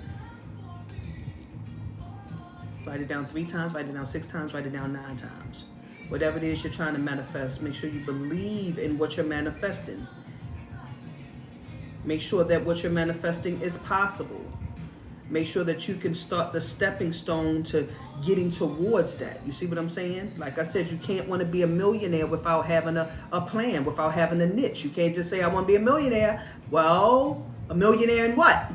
Write it down 3 times, write it down 6 times, write it down 9 times. Whatever it is you're trying to manifest, make sure you believe in what you're manifesting. Make sure that what you're manifesting is possible. Make sure that you can start the stepping stone to getting towards that. You see what I'm saying? Like I said, you can't want to be a millionaire without having a plan, without having a niche. You can't just say, I want to be a millionaire. Well, a millionaire in what?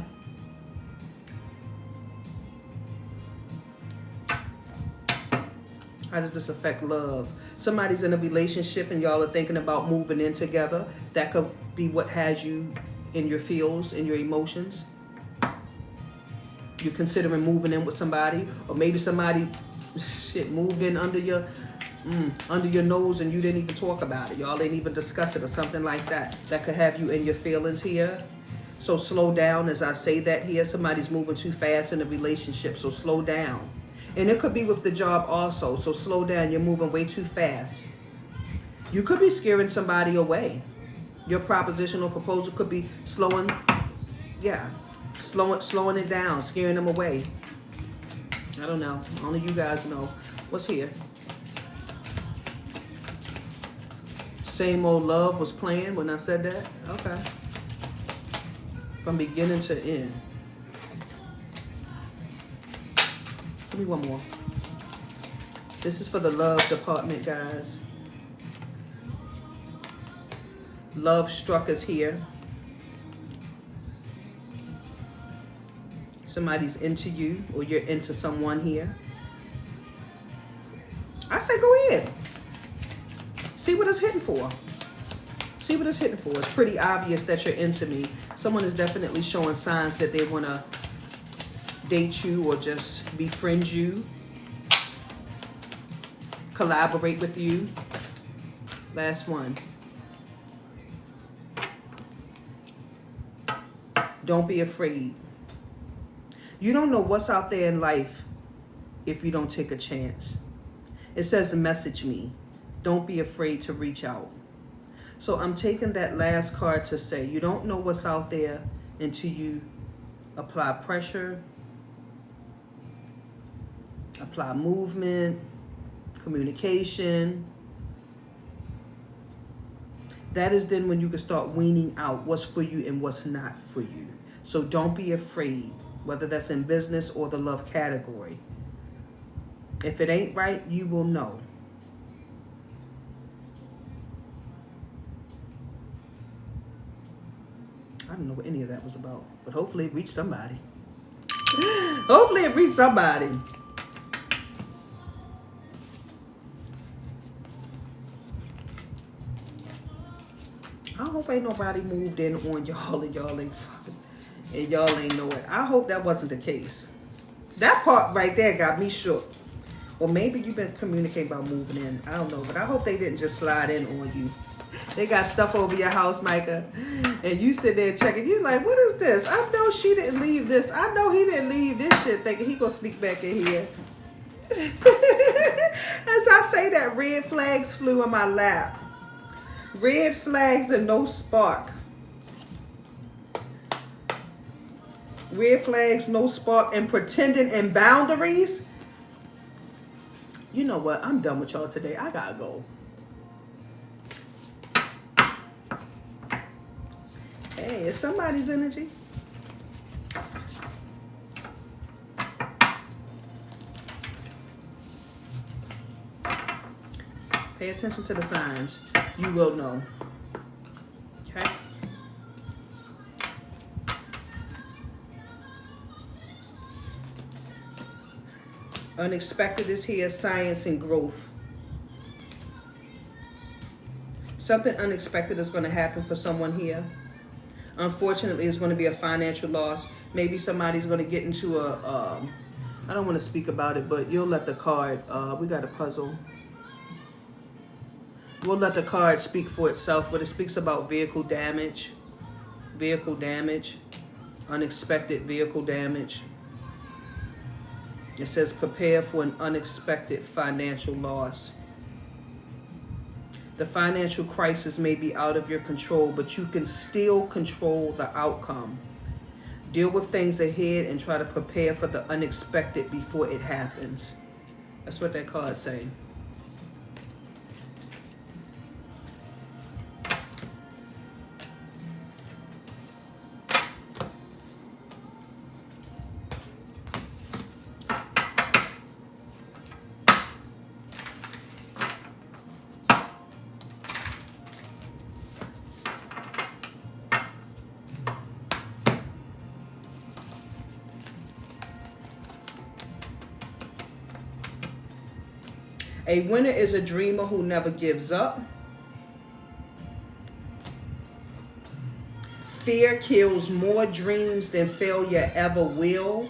How does this affect love? Somebody's in a relationship and y'all are thinking about moving in together. That could be what has you in your feels, in your emotions. You're considering moving in with somebody, or maybe somebody moved in under your nose and you didn't even talk about it. Y'all didn't even discuss it or something like that. That could have you in your feelings here. So slow down as I say that here. Somebody's moving too fast in a relationship, so slow down. And it could be with the job also. So slow down. You're moving way too fast. You could be scaring somebody away. Your proposition or proposal could be slowing it down, scaring them away. I don't know. Only you guys know. What's here? Same old love was playing when I said that? Okay. From beginning to end. Give me one more. This is for the love department, guys. Love struck us here. Somebody's into you or you're into someone here. I say go ahead. See what it's hitting for. See what it's hitting for. It's pretty obvious that you're into me. Someone is definitely showing signs that they want to date you or just befriend you. collaborate with you. Last one. Don't be afraid. You don't know what's out there in life if you don't take a chance. It says, message me. Don't be afraid to reach out. So I'm taking that last card to say, you don't know what's out there until you apply pressure, apply movement, communication. That is then when you can start weaning out what's for you and what's not for you. So don't be afraid, whether that's in business or the love category. If it ain't right, you will know. I don't know what any of that was about, but hopefully it reached somebody. Hopefully it reached somebody. I hope ain't nobody moved in on y'all and y'all ain't fucking, and y'all ain't know it. I hope that wasn't the case. That part right there got me shook. Or maybe you've been communicating about moving in. I don't know, but I hope they didn't just slide in on you. They got stuff over your house, Micah, and you sit there checking. You're like, what is this? I know she didn't leave this. I know he didn't leave this shit, thinking he gonna sneak back in here. As I say that, red flags flew in my lap. Red flags and no spark. Red flags, no spark, and pretending and boundaries. You know what? I'm done with y'all today. I gotta go. Hey, it's somebody's energy. Pay attention to the signs. You will know. Okay? Unexpected is here, science and growth. Something unexpected is going to happen for someone here. Unfortunately, it's going to be a financial loss. Maybe somebody's going to get into a, I don't want to speak about it, but you'll let the card, we got a puzzle. We'll let the card speak for itself, but it speaks about vehicle damage, unexpected vehicle damage. It says prepare for an unexpected financial loss. The financial crisis may be out of your control, but you can still control the outcome. Deal with things ahead and try to prepare for the unexpected before it happens. That's what that card's saying. A winner is a dreamer who never gives up. Fear kills more dreams than failure ever will.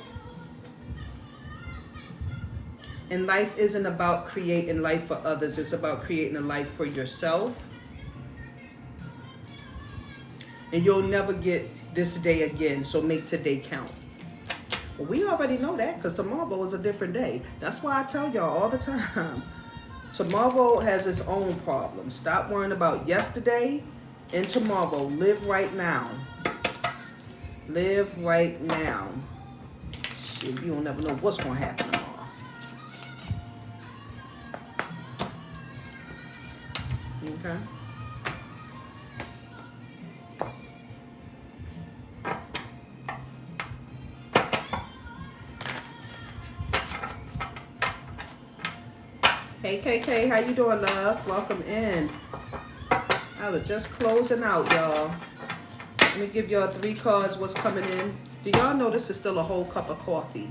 And life isn't about creating life for others. It's about creating a life for yourself. And you'll never get this day again, so make today count. Well, we already know that because tomorrow is a different day. That's why I tell y'all all the time. Tomorrow has its own problems. Stop worrying about yesterday and tomorrow. Live right now. Live right now. Shit, you don't never know what's going to happen tomorrow. Okay? Hey KK, how you doing, love? Welcome in. I was just closing out, y'all. Let me give y'all 3 cards what's coming in. Do y'all know this is still a whole cup of coffee?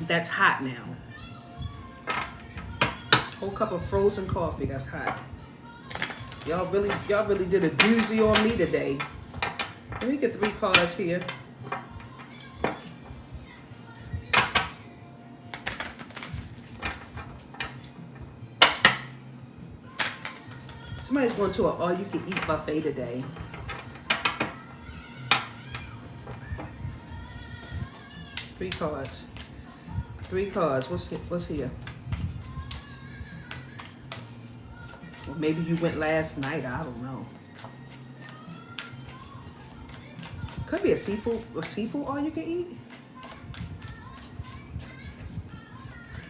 That's hot now. Whole cup of frozen coffee, that's hot. Y'all really did a doozy on me today. Let me get 3 cards here. going to an all-you-can-eat buffet today. Three cards. Three cards. What's here? Or maybe you went last night. I don't know. Could be a seafood all you can eat.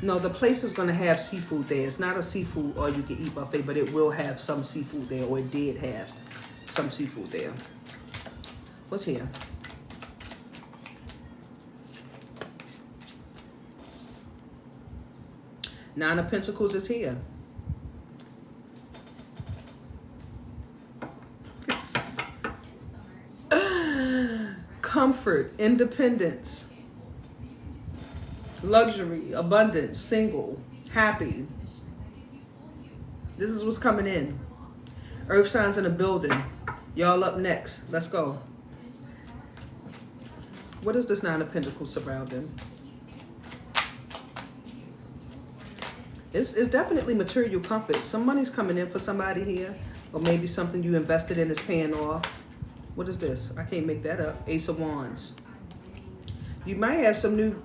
No, the place is going to have seafood there. It's not a seafood all you can eat buffet, but it will have some seafood there, or it did have some seafood there. What's here? Nine of Pentacles is here. Comfort, independence, luxury, abundance, single, happy. This is what's coming in. Earth signs in the building. Y'all up next. Let's go. What is this Nine of Pentacles surrounding? It's definitely material comfort. Some money's coming in for somebody here. Or maybe something you invested in is paying off. What is this? I can't make that up. Ace of Wands. You might have some new...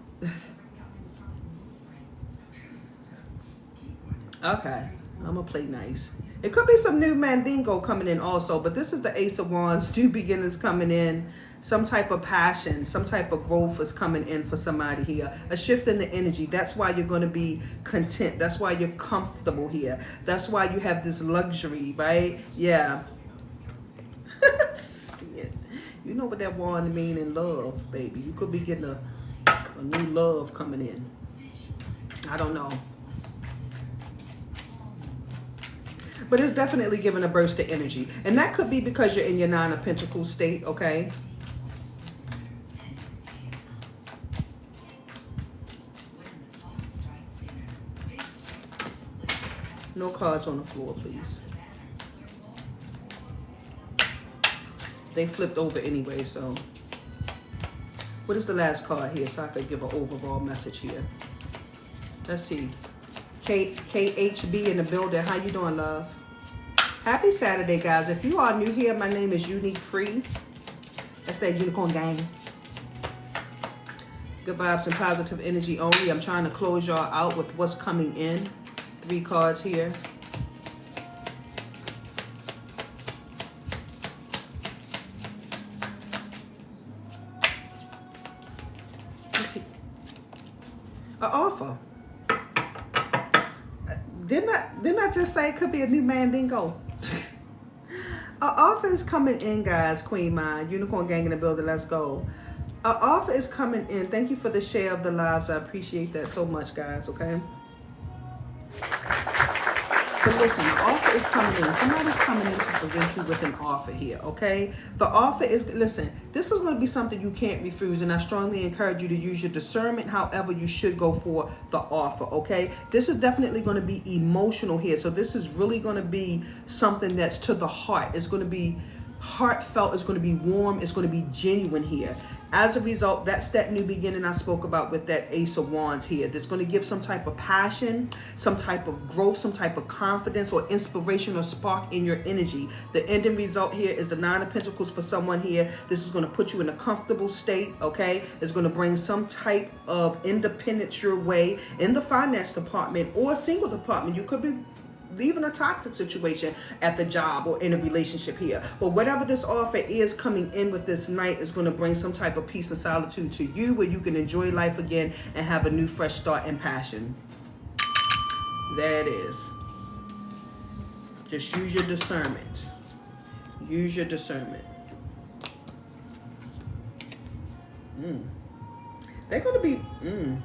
Okay. I'm going to play nice. It could be some new mandingo coming in also. But this is the Ace of Wands. New beginnings coming in. Some type of passion. Some type of growth is coming in for somebody here. A shift in the energy. That's why you're going to be content. That's why you're comfortable here. That's why you have this luxury, right? Yeah. You know what that wand mean in love, baby. You could be getting a new love coming in. I don't know. But it's definitely giving a burst of energy. And that could be because you're in your Nine of Pentacles state, okay? No cards on the floor, please. They flipped over anyway, so. What is the last card here so I could give an overall message here? Let's see. KHB in the building. How you doing, love? Happy Saturday, guys. If you are new here, my name is UniqFre. That's that unicorn gang. Good vibes and positive energy only. I'm trying to close y'all out with what's coming in. 3 cards here. An offer. Didn't I just say it could be a new mandingo? An offer is coming in, guys. Queen Mind, Unicorn Gang in the building. Let's go. An offer is coming in. Thank you for the share of the lives. I appreciate that so much, guys. Okay. But listen, the offer is coming in. Somebody's coming in to present you with an offer here, okay? The offer is, listen, this is going to be something you can't refuse, and I strongly encourage you to use your discernment. However, you should go for the offer, okay? This is definitely going to be emotional here. So this is really going to be something that's to the heart. It's going to be heartfelt. It's going to be warm. It's going to be genuine here. As a result, that's that new beginning I spoke about with that Ace of Wands here. That's going to give some type of passion, some type of growth, some type of confidence or inspiration or spark in your energy. The ending result here is the Nine of Pentacles for someone here. This is going to put you in a comfortable state, okay? It's going to bring some type of independence your way in the finance department or single department. You could be leaving a toxic situation at the job or in a relationship here. But whatever this offer is coming in with this night is going to bring some type of peace and solitude to you where you can enjoy life again and have a new fresh start and passion. There it is. Just use your discernment. Use your discernment. They're going to be...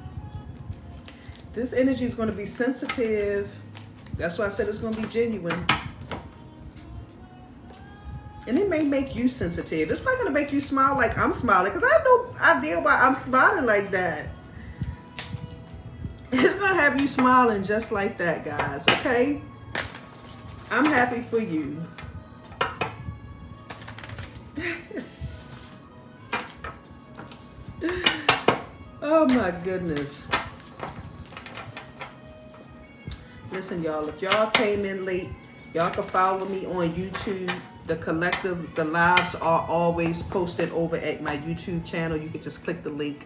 This energy is going to be sensitive. That's why I said it's going to be genuine. And it may make you sensitive. It's probably going to make you smile like I'm smiling. Because I have no idea why I'm smiling like that. It's going to have you smiling just like that, guys. Okay? I'm happy for you. Oh my goodness. Listen, y'all, if y'all came in late, Y'all can follow me on YouTube. The collective, the lives are always posted over at my YouTube channel. You can just click the link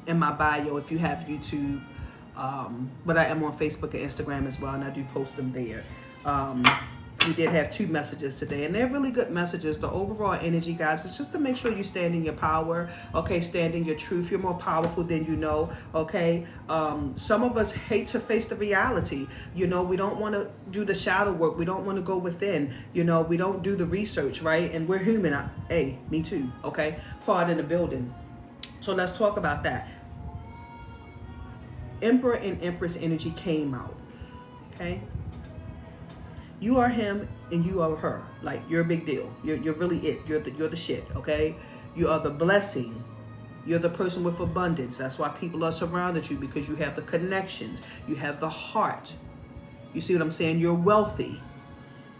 in my bio if you have YouTube. But I am on Facebook and Instagram as well, and I do post them there. We did have 2 messages today, and they're really good messages. The overall energy, guys, is just to make sure you stand in your power, okay? Stand in your truth. You're more powerful than you know, okay? Some of us hate to face the reality. You know, we don't want to do the shadow work. We don't want to go within. You know, we don't do the research, right? And we're human. Hey, me too, okay? Part in the building. So let's talk about that. Emperor and Empress energy came out, okay? You are him and you are her. Like, you're a big deal. You're really it. You're the shit, okay? You are the blessing. You're the person with abundance. That's why people are surrounded you, because you have the connections. You have the heart. You see what I'm saying? You're wealthy,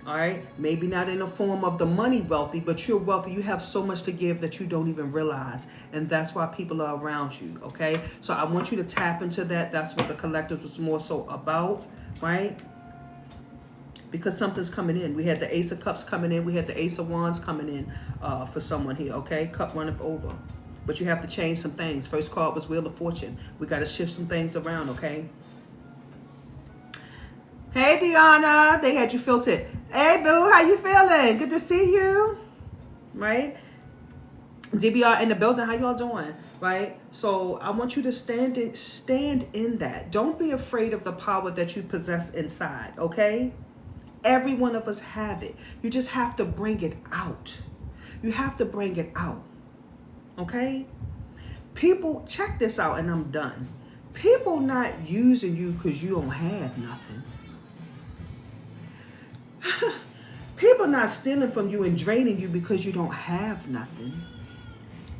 all right? Maybe not in the form of the money wealthy, but you're wealthy. You have so much to give that you don't even realize. And that's why people are around you, okay? So I want you to tap into that. That's what the collective was more so about, right? Because something's coming in. We had the Ace of Cups coming in. We had the Ace of Wands coming in for someone here, okay? Cup runneth over. But you have to change some things. First card was Wheel of Fortune. We got to shift some things around, okay? Hey, Deanna. They had you filtered. Hey, boo. How you feeling? Good to see you. Right? DBR in the building. How y'all doing? Right? So I want you to stand in that. Don't be afraid of the power that you possess inside, okay? Every one of us have it. You just have to bring it out. You have to bring it out. Okay? People, check this out and I'm done. People not using you because you don't have nothing. People not stealing from you and draining you because you don't have nothing.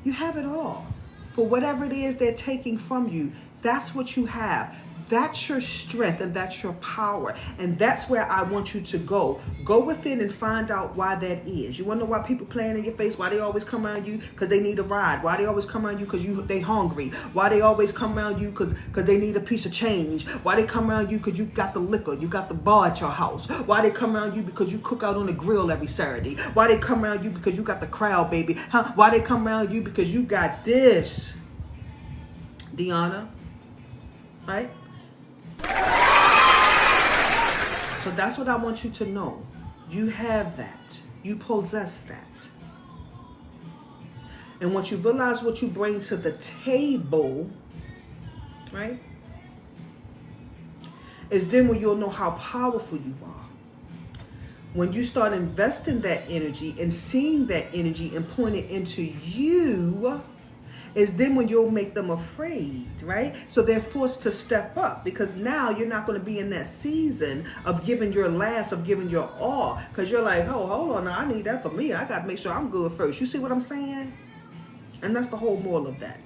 You have it all. For whatever it is they're taking from you, that's what you have. That's your strength and that's your power. And that's where I want you to go. Go within and find out why that is. You want to know why people playing in your face? Why they always come around you? Because they need a ride. Why they always come around you? Because they hungry. Why they always come around you? Because they need a piece of change. Why they come around you? Because you got the liquor. You got the bar at your house. Why they come around you? Because you cook out on the grill every Saturday. Why they come around you? Because you got the crowd, baby. Huh? Why they come around you? Because you got this. Deanna. Right? So that's what I want you to know. You have that. You possess that. And once you realize what you bring to the table, right, is then when you'll know how powerful you are. When you start investing that energy and seeing that energy and pouring it into you, is then when you'll make them afraid, right? So they're forced to step up, because now you're not going to be in that season of giving your last, of giving your all, because you're like, oh, hold on, now I need that for me. I got to make sure I'm good first. You see what I'm saying? And that's the whole moral of that.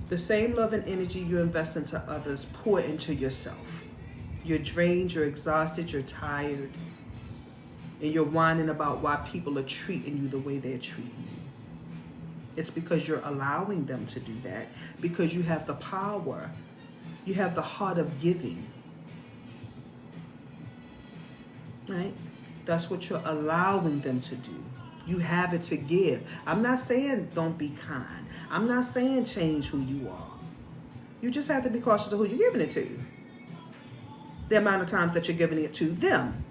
The same love and energy you invest into others, pour into yourself. You're drained, you're exhausted, you're tired, and you're whining about why people are treating you the way they're treating you. It's because you're allowing them to do that, because you have the power. You have the heart of giving. Right? That's what you're allowing them to do. You have it to give. I'm not saying don't be kind. I'm not saying change who you are. You just have to be cautious of who you're giving it to. The amount of times that you're giving it to them.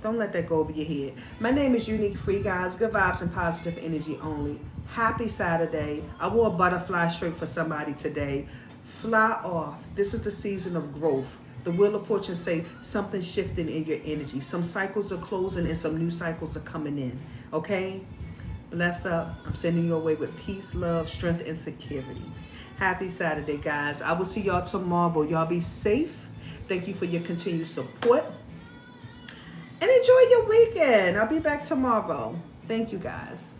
Don't let that go over your head. My name is UniqFre, guys. Good vibes and positive energy only. Happy Saturday. I wore a butterfly shirt for somebody today. Fly off. This is the season of growth. The Wheel of Fortune say something shifting in your energy. Some cycles are closing and some new cycles are coming in. Okay? Bless up. I'm sending you away with peace, love, strength, and security. Happy Saturday, guys. I will see y'all tomorrow. Y'all be safe. Thank you for your continued support. And enjoy your weekend. I'll be back tomorrow. Thank you, guys.